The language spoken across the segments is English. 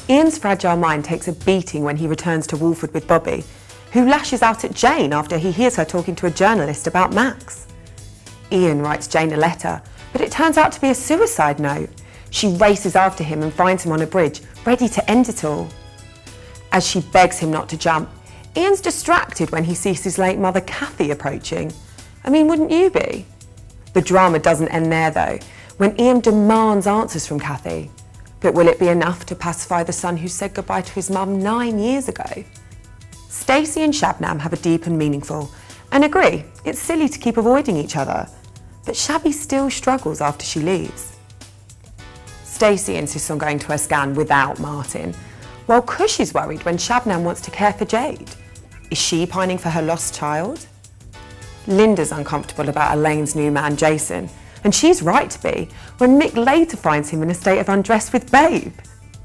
Ian's fragile mind takes a beating when he returns to Walford with Bobby, who lashes out at Jane after he hears her talking to a journalist about Max. Ian writes Jane a letter, but it turns out to be a suicide note. She races after him and finds him on a bridge, ready to end it all. As she begs him not to jump, Ian's distracted when he sees his late mother Kathy approaching. I mean, wouldn't you be? The drama doesn't end there though, when Ian demands answers from Kathy. But will it be enough to pacify the son who said goodbye to his mum 9 years ago? Stacey and Shabnam have a deep and meaningful, and agree it's silly to keep avoiding each other, but Shabby still struggles after she leaves. Stacey insists on going to her scan without Martin, while Kush is worried when Shabnam wants to care for Jade. Is she pining for her lost child? Linda's uncomfortable about Elaine's new man Jason, and she's right to be when Mick later finds him in a state of undress with Babe.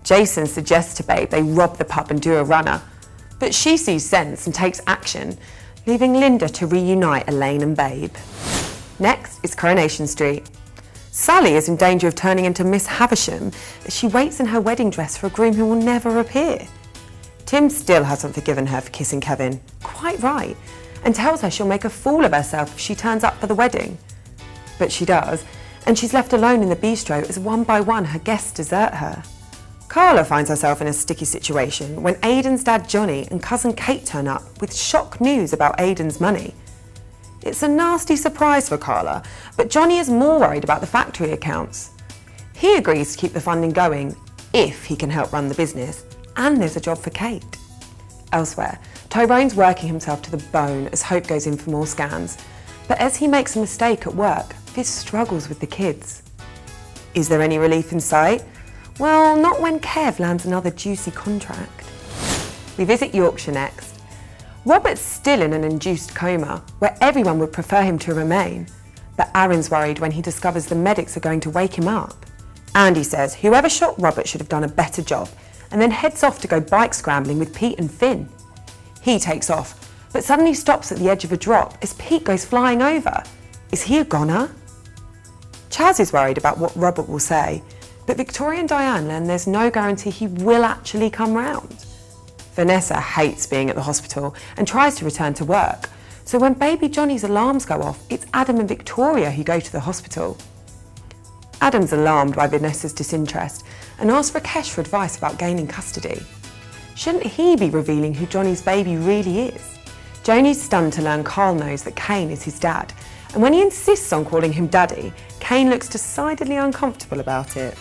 Jason suggests to Babe they rob the pub and do a runner, but she sees sense and takes action, leaving Linda to reunite Elaine and Babe. Next is Coronation Street. Sally is in danger of turning into Miss Havisham as she waits in her wedding dress for a groom who will never appear. Tim still hasn't forgiven her for kissing Kevin, quite right, and tells her she'll make a fool of herself if she turns up for the wedding. But she does, and she's left alone in the bistro as one by one her guests desert her. Carla finds herself in a sticky situation when Aidan's dad Johnny and cousin Kate turn up with shock news about Aidan's money. It's a nasty surprise for Carla, but Johnny is more worried about the factory accounts. He agrees to keep the funding going if he can help run the business, and there's a job for Kate. Elsewhere, Tyrone's working himself to the bone as Hope goes in for more scans, but as he makes a mistake at work, Fizz struggles with the kids. Is there any relief in sight? Well, not when Kev lands another juicy contract. We visit Yorkshire next. Robert's still in an induced coma, where everyone would prefer him to remain, but Aaron's worried when he discovers the medics are going to wake him up. Andy says whoever shot Robert should have done a better job, and then heads off to go bike scrambling with Pete and Finn. He takes off, but suddenly stops at the edge of a drop as Pete goes flying over. Is he a goner? Chaz is worried about what Robert will say, but Victoria and Diane learn there's no guarantee he will actually come round. Vanessa hates being at the hospital and tries to return to work, so when baby Johnny's alarms go off, it's Adam and Victoria who go to the hospital. Adam's alarmed by Vanessa's disinterest and asks Rakesh for advice about gaining custody. Shouldn't he be revealing who Johnny's baby really is? Joni's stunned to learn Carl knows that Kane is his dad, and when he insists on calling him Daddy, Kane looks decidedly uncomfortable about it.